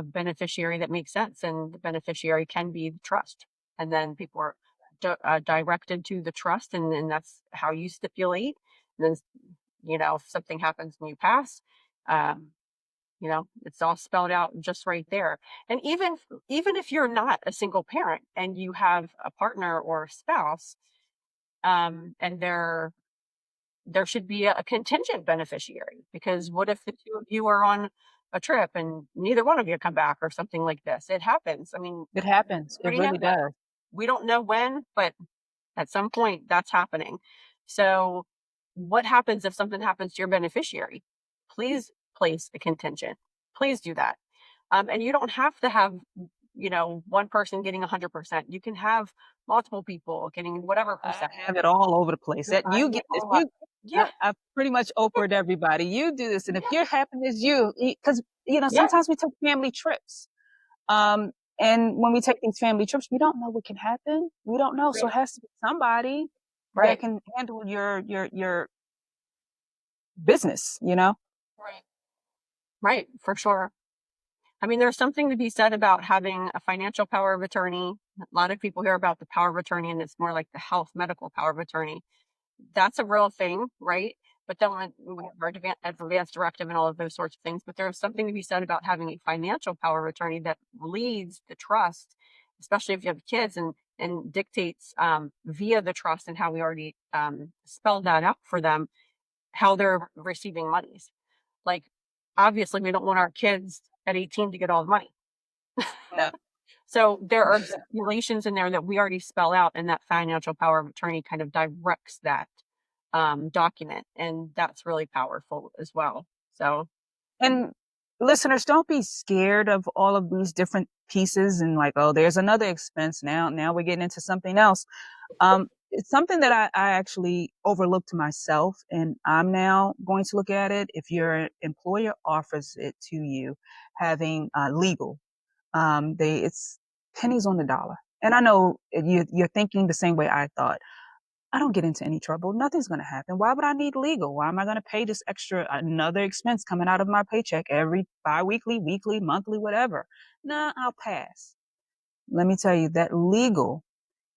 beneficiary that makes sense, and the beneficiary can be the trust, and then people are directed to the trust, and that's how you stipulate. And then, if something happens and you pass, um, it's all spelled out just right there. And even if you're not a single parent and you have a partner or a spouse, and there should be a contingent beneficiary, because what if the two of you are on a trip and neither one of you come back or something like this? It happens. I mean, It happens. we It already know really that. does. We don't know when, but at some point that's happening. So what happens if something happens to your beneficiary? Please place a contingent. Please do that. And you don't have to have, one person getting 100%. You can have multiple people getting whatever I percent. have it all over the place. That you Divide get it this, all up. Yeah. I've pretty much Oprah'd everybody. You do this, and if Yeah. you're happy as you, because Yeah. sometimes we take family trips, um, and when we take these family trips, we don't know what can happen. We don't know, so it Right. has to be somebody that Right. can handle your business. Right. Right. For sure. I mean, there's something to be said about having a financial power of attorney. A lot of people hear about the power of attorney, and it's more like the health medical power of attorney. That's a real thing, right? But then when we have our advanced directive and all of those sorts of things, but there's something to be said about having a financial power of attorney that leads the trust, especially if you have kids, and dictates via the trust and how we already spelled that out for them, how they're receiving monies. Like, obviously, we don't want our kids at 18 to get all the money. No. So there are stipulations in there that we already spell out, and that financial power of attorney kind of directs that document, and that's really powerful as well. So, And listeners, don't be scared of all of these different pieces and like, oh, there's another expense now. Now we're getting into something else. It's something that I actually overlooked myself, and I'm now going to look at it. If your employer offers it to you, having legal, it's pennies on the dollar. And I know you're thinking the same way I thought. I don't get into any trouble. Nothing's going to happen. Why would I need legal? Why am I going to pay this extra, another expense coming out of my paycheck every biweekly, weekly, monthly, whatever? Nah, I'll pass. Let me tell you that legal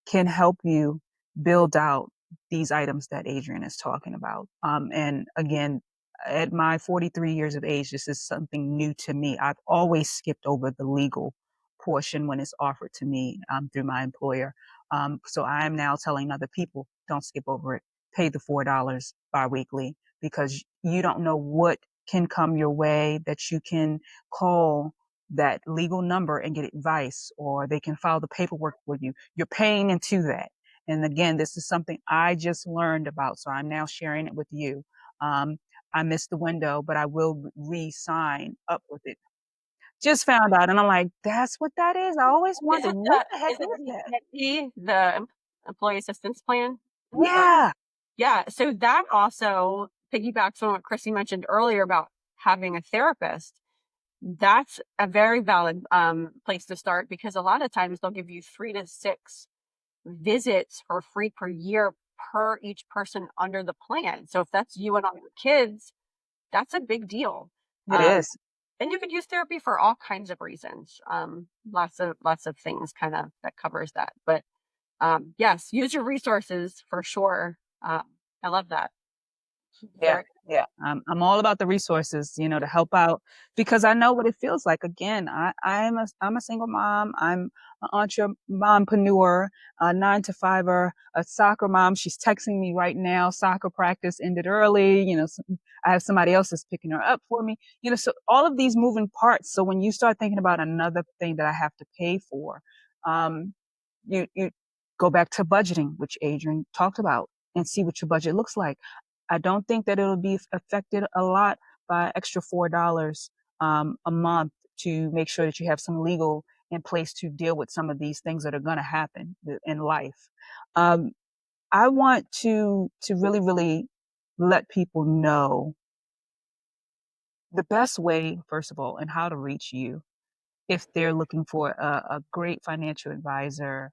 can help you build out these items that Adrienne is talking about. And again, at my 43 years of age, this is something new to me. I've always skipped over the legal portion when it's offered to me through my employer. So I am now telling other people, don't skip over it. Pay the $4 biweekly, because you don't know what can come your way, that you can call that legal number and get advice, or they can file the paperwork for you. You're paying into that. And again, this is something I just learned about, so I'm now sharing it with you. Um, I missed the window, but I will re-sign up with it. Just found out, and I'm like, that's what that is. I always is wondered, it what the the heck is it is the that? EAP, the employee assistance plan? Or Yeah, yeah, so that also piggybacks on what Chrissy mentioned earlier about having a therapist. That's a very valid place to start, because a lot of times they'll give you 3 to 6 visits for free per year per each person under the plan. So if that's you and all your kids, that's a big deal. it Um, is. and you could use therapy for all kinds of reasons. Lots of things kind of that covers that. But yes, use your resources for sure. I love that. Yeah, Very yeah. I'm all about the resources, to help out, because I know what it feels like. Again, I'm a single mom. I'm an entrepreneur, a 9 to 5er, a soccer mom. She's texting me right now. Soccer practice ended early. I have somebody else that's picking her up for me. So all of these moving parts. So when you start thinking about another thing that I have to pay for, um, you go back to budgeting, which Adrienne talked about, and see what your budget looks like. I don't think that it'll be affected a lot by extra $4 a month to make sure that you have some legal in place to deal with some of these things that are going to happen in life. Um, I want to really, really let people know the best way, first of all, and how to reach you if they're looking for a great financial advisor,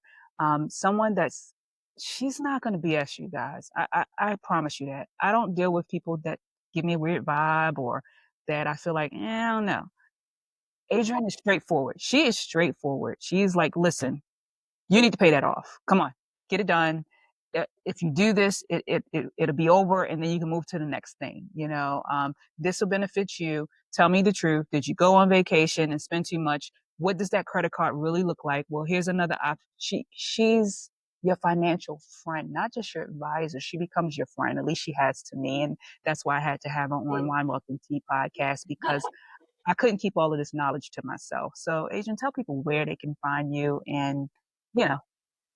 someone that's she's not going to BS you guys. I promise you that. I don't deal with people that give me a weird vibe or that I feel like, I don't know. Adrienne is straightforward. She is straightforward. She's like, listen, you need to pay that off. Come on, get it done. If you do this, it'll be over, and then you can move to the next thing. This will benefit you. Tell me the truth. Did you go on vacation and spend too much? What does that credit card really look like? Well, here's another option. She's your financial friend, not just your advisor. She becomes your friend. At least she has to me, and that's why I had to have her on Wine Wealth and Tea podcast because I couldn't keep all of this knowledge to myself. So, Adrian, tell people where they can find you and, you know,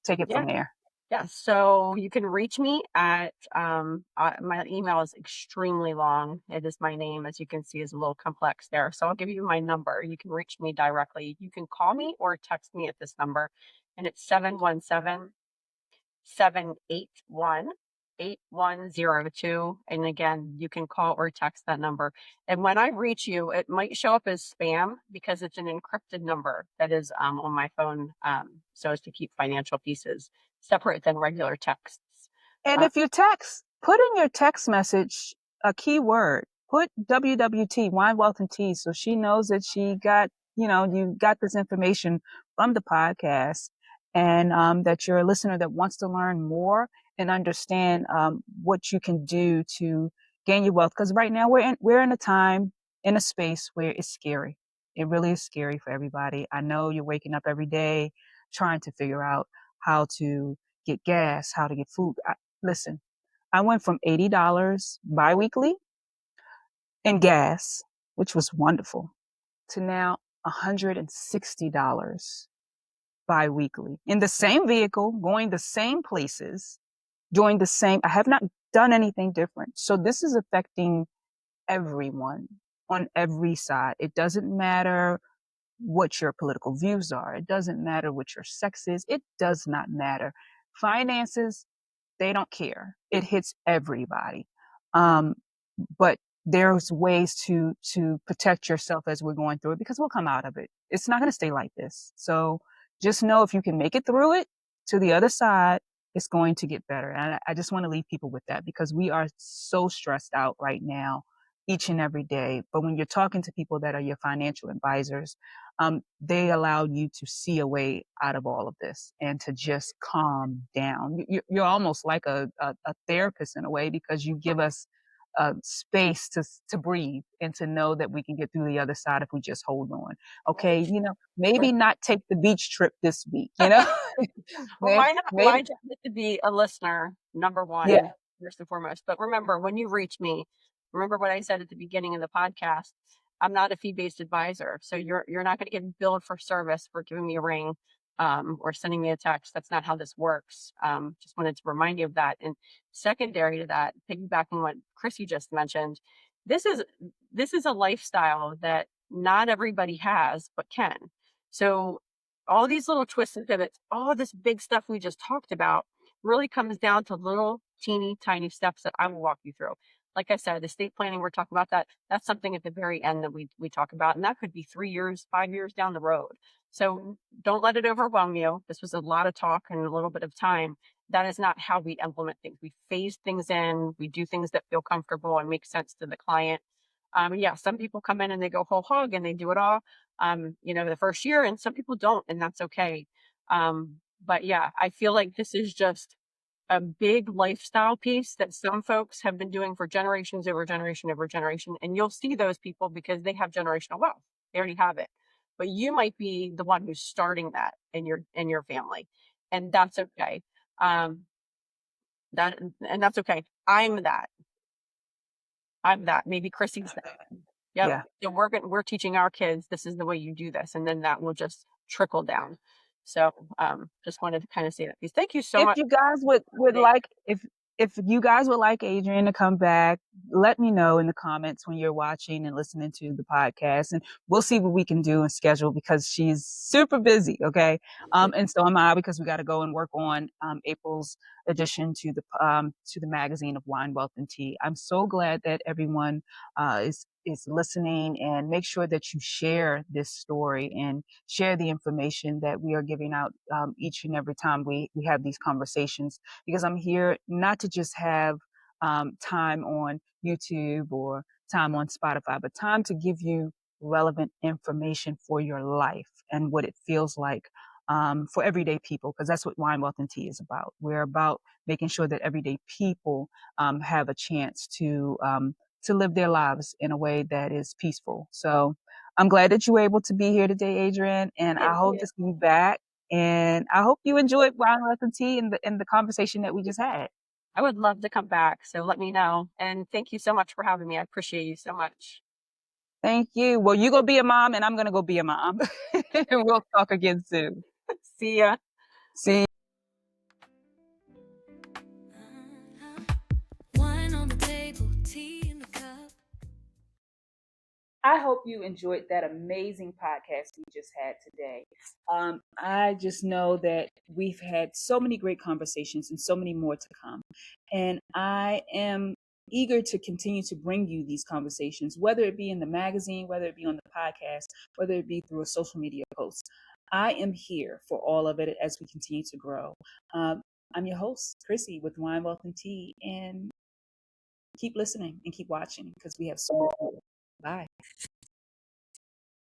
take it Yeah. from there. Yeah, so you can reach me at my email is extremely long. It is my name, as you can see, is a little complex there. So I'll give you my number. You can reach me directly. You can call me or text me at this number, and it's 717-781-8102. And again, you can call or text that number. And when I reach you, it might show up as spam because it's an encrypted number that is on my phone, so as to keep financial pieces separate than regular texts. And Uh, if you text, put in your text message a keyword. Put WWT, Wine, Wealth, and Tea, so she knows that she got, you got this information from the podcast and that you're a listener that wants to learn more and understand what you can do to gain your wealth. Because right now we're in a time, in a space where it's scary. It really is scary for everybody. I know you're waking up every day trying to figure out how to get gas, how to get food. Listen, I went from $80 biweekly in gas, which was wonderful, to now $160 biweekly in the same vehicle, going the same places, doing the same. I have not done anything different. So this is affecting everyone on every side. It doesn't matter what your political views are. It doesn't matter what your sex is. It does not matter. Finances, they don't care. It hits everybody. Um, but there's ways to protect yourself as we're going through it because we'll come out of it. It's not going to stay like this. So just know if you can make it through it to the other side, it's going to get better. And I just want to leave people with that because we are so stressed out right now, each and every day. But when you're talking to people that are your financial advisors, they allow you to see a way out of all of this and to just calm down. You're almost like a therapist in a way because you give us space to breathe and to know that we can get through the other side if we just hold on. Okay, maybe not take the beach trip this week. Well, maybe, my maybe job is to be a listener, number yeah. one, first and foremost. But remember, when you reach me, remember what I said at the beginning of the podcast. I'm not a fee-based advisor, so you're not going to get billed for service for giving me a ring or sending me a text. That's not how this works. Just wanted to remind you of that. And secondary to that, piggybacking what Chrissy just mentioned, this is this is a lifestyle that not everybody has, but can. So all these little twists and pivots, all this big stuff we just talked about really comes down to little teeny tiny steps that I will walk you through. Like I said, estate planning, we're talking about that. That's something at the very end that we talk about. And that could be 3 years, 5 years down the road. So don't let it overwhelm you. This was a lot of talk and a little bit of time. That is not how we implement things. We phase things in, we do things that feel comfortable and make sense to the client. Yeah, some people come in and they go whole hog and they do it all the first year, and some people don't, and that's okay. But yeah, I feel like this is just a big lifestyle piece that some folks have been doing for generations over generation over generation. And you'll see those people because they have generational wealth. They already have it. But you might be the one who's starting that in your family. And that's okay. Um, that's okay. I'm that. I'm that. Maybe Chrissy's that. Yep. Yeah. So we're teaching our kids this is the way you do this, and then that will just trickle down. So just wanted to kind of say that piece. Thank you so If much you guys would today. like, if you guys would like Adrienne to come back, let me know in the comments when you're watching and listening to the podcast, and we'll see what we can do and schedule because she's super busy. Okay, and so am I because we got to go and work on April's addition to the magazine of Wine, Wealth, and Tea. I'm so glad that everyone is listening, and make sure that you share this story and share the information that we are giving out each and every time we have these conversations, because I'm here not to just have time on YouTube or time on Spotify, but time to give you relevant information for your life and what it feels like for everyday people, because that's what Wine, Wealth, and Tea is about. We're about making sure that everyday people have a chance to live their lives in a way that is peaceful. So I'm glad that you were able to be here today, Adrienne, and I Thank hope you. to see you back. And I hope you enjoyed Wine, Wealth, and Tea and the conversation that we just had. I would love to come back. So let me know. And thank you so much for having me. I appreciate you so much. Thank you. Well, you go be a mom, and I'm gonna go be a mom. And we'll talk again soon. See ya. See Wine on the table, tea in the cup. I hope you enjoyed that amazing podcast we just had today. I just know that we've had so many great conversations and so many more to come. And I am eager to continue to bring you these conversations, whether it be in the magazine, whether it be on the podcast, whether it be through a social media post. I am here for all of it as we continue to grow. Um, I'm your host, Chrissy, with Wine, Wealth, and Tea. And keep listening and keep watching because we have so much more. Bye.